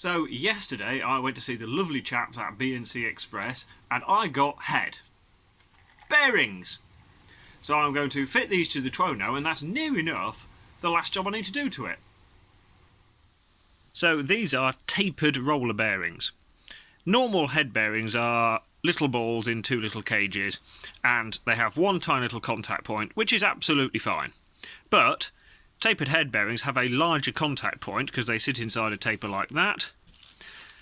So yesterday I went to see the lovely chaps at B&C Express and I got head bearings. So I'm going to fit these to the Trono, and that's near enough the last job I need to do to it. So these are tapered roller bearings. Normal head bearings are little balls in two little cages, and they have one tiny little contact point, which is absolutely fine. But tapered head bearings have a larger contact point because they sit inside a taper like that.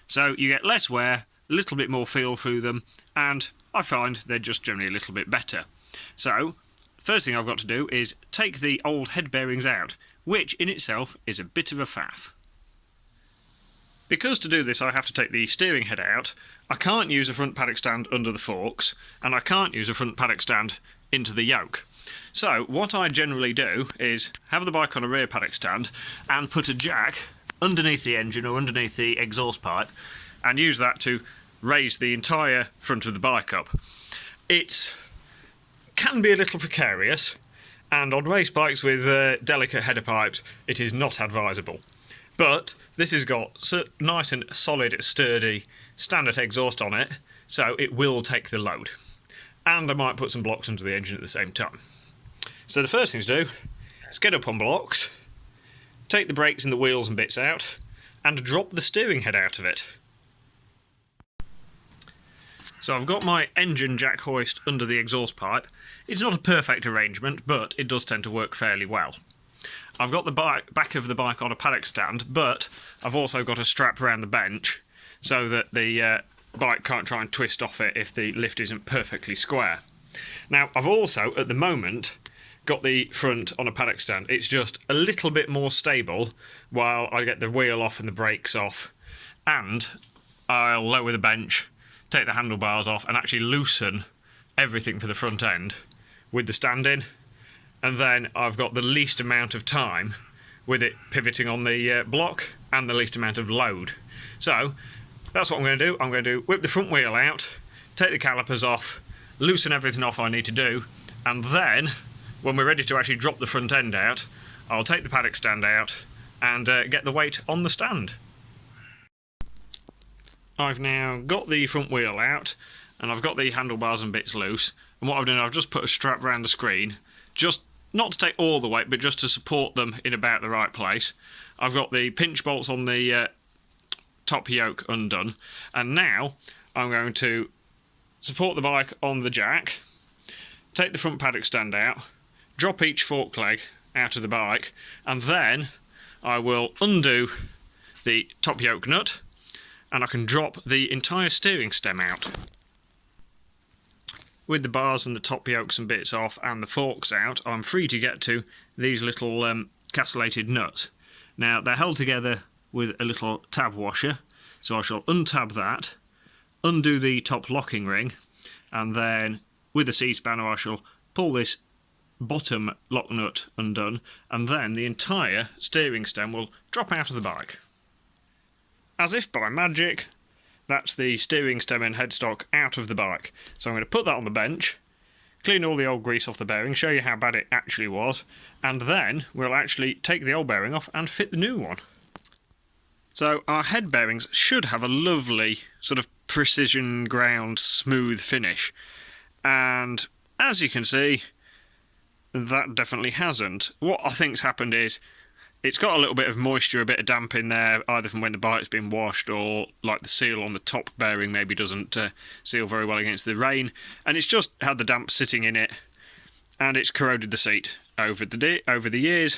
So you get less wear, a little bit more feel through them, and I find they're just generally a little bit better. So, first thing I've got to do is take the old head bearings out, which in itself is a bit of a faff. Because to do this I have to take the steering head out, I can't use a front paddock stand under the forks, and I can't use a front paddock stand into the yoke. So what I generally do is have the bike on a rear paddock stand and put a jack underneath the engine or underneath the exhaust pipe and use that to raise the entire front of the bike up. It can be a little precarious, and on race bikes with delicate header pipes it is not advisable. But this has got nice and solid, sturdy, standard exhaust on it, so it will take the load. And I might put some blocks under the engine at the same time. So the first thing to do is get up on blocks, take the brakes and the wheels and bits out, and drop the steering head out of it. So I've got my engine jack hoist under the exhaust pipe. It's not a perfect arrangement, but it does tend to work fairly well. I've got the back of the bike on a paddock stand, but I've also got a strap around the bench so that the bike can't try and twist off it if the lift isn't perfectly square. Now, I've also, at the moment, got the front on a paddock stand. It's just a little bit more stable while I get the wheel off and the brakes off, and I'll lower the bench, take the handlebars off, and actually loosen everything for the front end with the stand in, and then I've got the least amount of time with it pivoting on the block and the least amount of load. So that's what I'm going to do. I'm going to whip the front wheel out, take the calipers off, loosen everything off I need to do, and then when we're ready to actually drop the front end out, I'll take the paddock stand out and get the weight on the stand. I've now got the front wheel out and I've got the handlebars and bits loose, and what I've done, I've just put a strap around the screen, just not to take all the weight but just to support them in about the right place. I've got the pinch bolts on the top yoke undone, and now I'm going to support the bike on the jack, take the front paddock stand out, drop each fork leg out of the bike, and then I will undo the top yoke nut and I can drop the entire steering stem out. With the bars and the top yokes and bits off and the forks out, I'm free to get to these little castellated nuts. Now they're held together with a little tab washer, so I shall untab that, undo the top locking ring, and then with the C-spanner I shall pull this bottom lock nut undone, and then the entire steering stem will drop out of the bike. As if by magic, that's the steering stem and headstock out of the bike. So I'm going to put that on the bench, clean all the old grease off the bearing, show you how bad it actually was, and then we'll actually take the old bearing off and fit the new one. So our head bearings should have a lovely sort of precision ground smooth finish, and as you can see, that definitely hasn't. What I think's happened is it's got a little bit of moisture, a bit of damp in there, either from when the bike's been washed or like the seal on the top bearing maybe doesn't seal very well against the rain, and it's just had the damp sitting in it and it's corroded the seat over the years.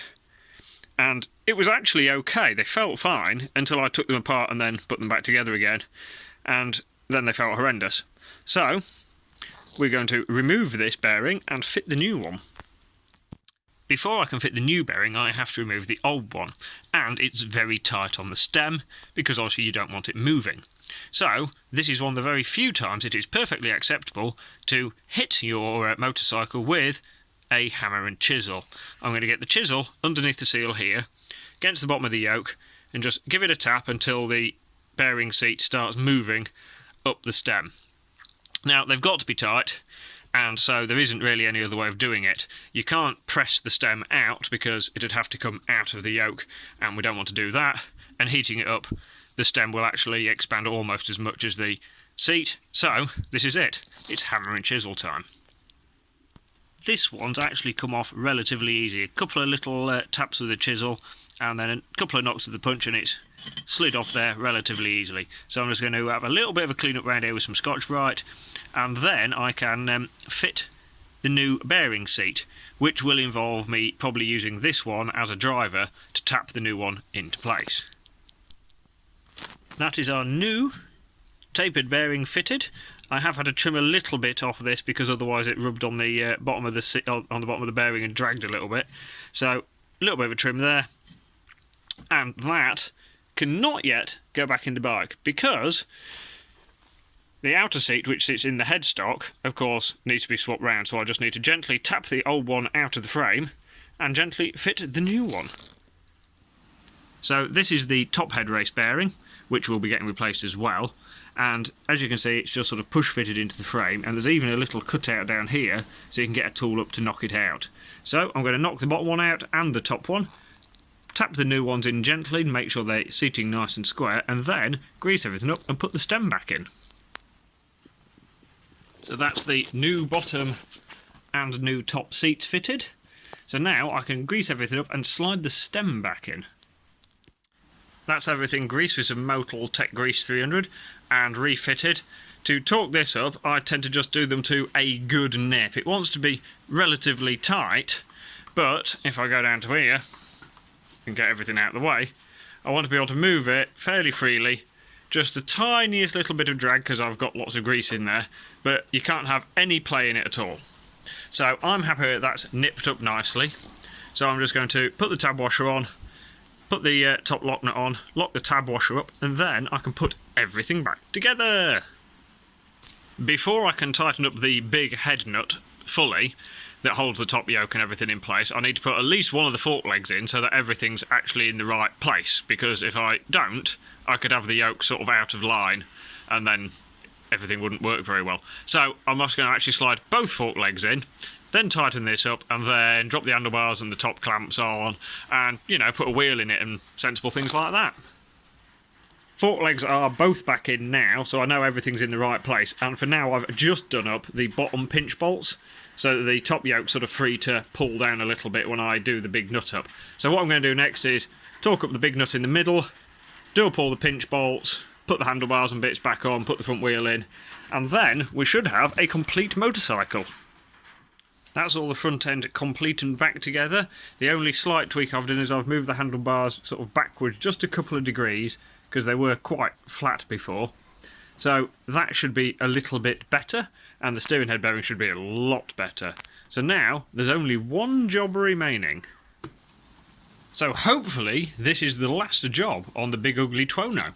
And it was actually okay, they felt fine until I took them apart and then put them back together again, and then they felt horrendous. So we're going to remove this bearing and fit the new one. Before I can fit the new bearing I have to remove the old one, and it's very tight on the stem because obviously you don't want it moving. So this is one of the very few times it is perfectly acceptable to hit your motorcycle with a hammer and chisel. I'm going to get the chisel underneath the seal here, get to the bottom of the yoke, and just give it a tap until the bearing seat starts moving up the stem. Now they've got to be tight, and so there isn't really any other way of doing it. You can't press the stem out because it'd have to come out of the yoke, and we don't want to do that, and heating it up, the stem will actually expand almost as much as the seat. So this is it. It's hammer and chisel time. This one's actually come off relatively easy. A couple of little taps with the chisel and then a couple of knocks with the punch and it's slid off there relatively easily. So I'm just going to have a little bit of a clean up round here with some Scotch-Brite, and then I can fit the new bearing seat, which will involve me probably using this one as a driver to tap the new one into place. That is our new tapered bearing fitted. I have had to trim a little bit off this because otherwise it rubbed on the bottom of the bearing and dragged a little bit. So a little bit of a trim there, and that cannot yet go back in the bike because the outer seat, which sits in the headstock, of course, needs to be swapped round. So I just need to gently tap the old one out of the frame and gently fit the new one. So this is the top head race bearing, which will be getting replaced as well. And as you can see, it's just sort of push fitted into the frame, and there's even a little cutout down here so you can get a tool up to knock it out. So I'm going to knock the bottom one out and the top one, tap the new ones in gently and make sure they're seating nice and square, and then grease everything up and put the stem back in. So that's the new bottom and new top seats fitted. So now I can grease everything up and slide the stem back in. That's everything greased with some Motul Tech Grease 300 and refitted. To torque this up, I tend to just do them to a good nip. It wants to be relatively tight, but if I go down to here and get everything out of the way, I want to be able to move it fairly freely. Just the tiniest little bit of drag because I've got lots of grease in there, but you can't have any play in it at all. So I'm happy that that's nipped up nicely. So I'm just going to put the tab washer on, put the top lock nut on, lock the tab washer up, and then I can put everything back together. Before I can tighten up the big head nut fully that holds the top yoke and everything in place, I need to put at least one of the fork legs in so that everything's actually in the right place, because if I don't, I could have the yoke sort of out of line and then everything wouldn't work very well. So I'm just going to actually slide both fork legs in, then tighten this up, and then drop the handlebars and the top clamps on, and, you know, put a wheel in it and sensible things like that. Fork legs are both back in now, so I know everything's in the right place, and for now I've just done up the bottom pinch bolts, so that the top yoke's sort of free to pull down a little bit when I do the big nut up. So what I'm going to do next is torque up the big nut in the middle, do up all the pinch bolts, put the handlebars and bits back on, put the front wheel in, and then we should have a complete motorcycle. That's all the front end complete and back together. The only slight tweak I've done is I've moved the handlebars sort of backwards just a couple of degrees because they were quite flat before. So that should be a little bit better, and the steering head bearing should be a lot better. So now there's only one job remaining. So hopefully this is the last job on the big ugly Tuono.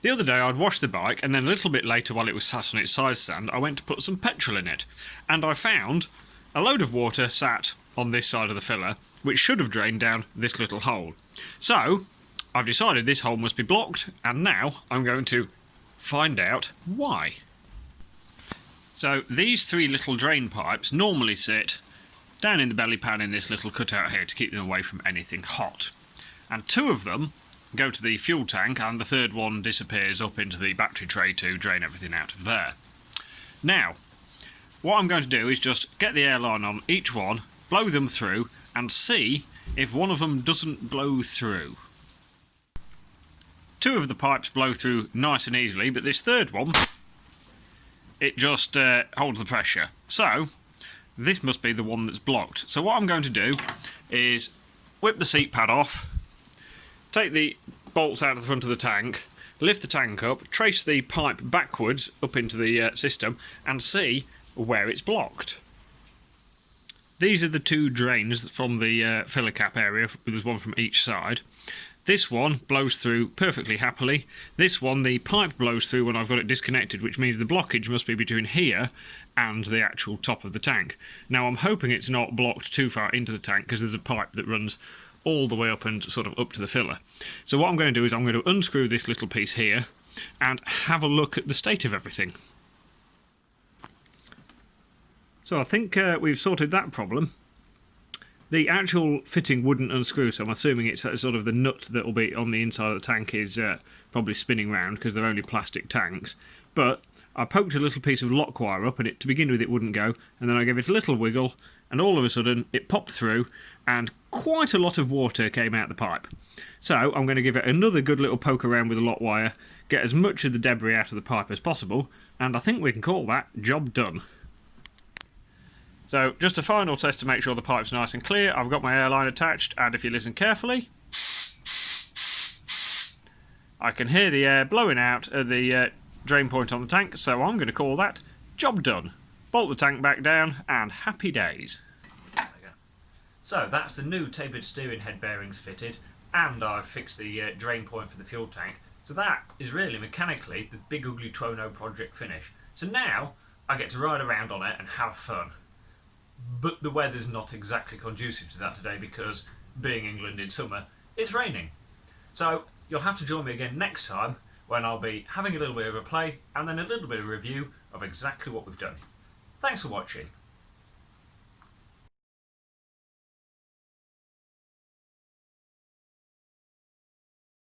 The other day I'd washed the bike, and then a little bit later while it was sat on its side stand I went to put some petrol in it, and I found a load of water sat on this side of the filler, which should have drained down this little hole. So I've decided this hole must be blocked, and now I'm going to find out why. So these three little drain pipes normally sit down in the belly pan in this little cutout here to keep them away from anything hot. And two of them go to the fuel tank, and the third one disappears up into the battery tray to drain everything out of there. Now, what I'm going to do is just get the airline on each one, blow them through, and see if one of them doesn't blow through. Two of the pipes blow through nice and easily, but this third one, it just holds the pressure. So this must be the one that's blocked. So what I'm going to do is whip the seat pad off, take the bolts out of the front of the tank, lift the tank up, trace the pipe backwards up into the system, and see where it's blocked. These are the two drains from the filler cap area. There's one from each side. This one blows through perfectly happily. This one, the pipe blows through when I've got it disconnected, which means the blockage must be between here and the actual top of the tank. Now I'm hoping it's not blocked too far into the tank because there's a pipe that runs all the way up and sort of up to the filler. So what I'm going to do is I'm going to unscrew this little piece here and have a look at the state of everything. So I think we've sorted that problem. The actual fitting wouldn't unscrew, so I'm assuming it's sort of the nut that will be on the inside of the tank is probably spinning round because they're only plastic tanks. But I poked a little piece of lock wire up and to begin with it wouldn't go, and then I gave it a little wiggle and all of a sudden it popped through and quite a lot of water came out the pipe. So I'm going to give it another good little poke around with the lock wire, get as much of the debris out of the pipe as possible, and I think we can call that job done. So just a final test to make sure the pipe's nice and clear. I've got my airline attached, and if you listen carefully, I can hear the air blowing out at the drain point on the tank, so I'm going to call that job done. Bolt the tank back down, and happy days. There we go. So that's the new tapered steering head bearings fitted, and I've fixed the drain point for the fuel tank. So that is really mechanically the big ugly Trono project finish. So now I get to ride around on it and have fun. But the weather's not exactly conducive to that today because, being England in summer, it's raining. So you'll have to join me again next time when I'll be having a little bit of a play and then a little bit of a review of exactly what we've done. Thanks for watching.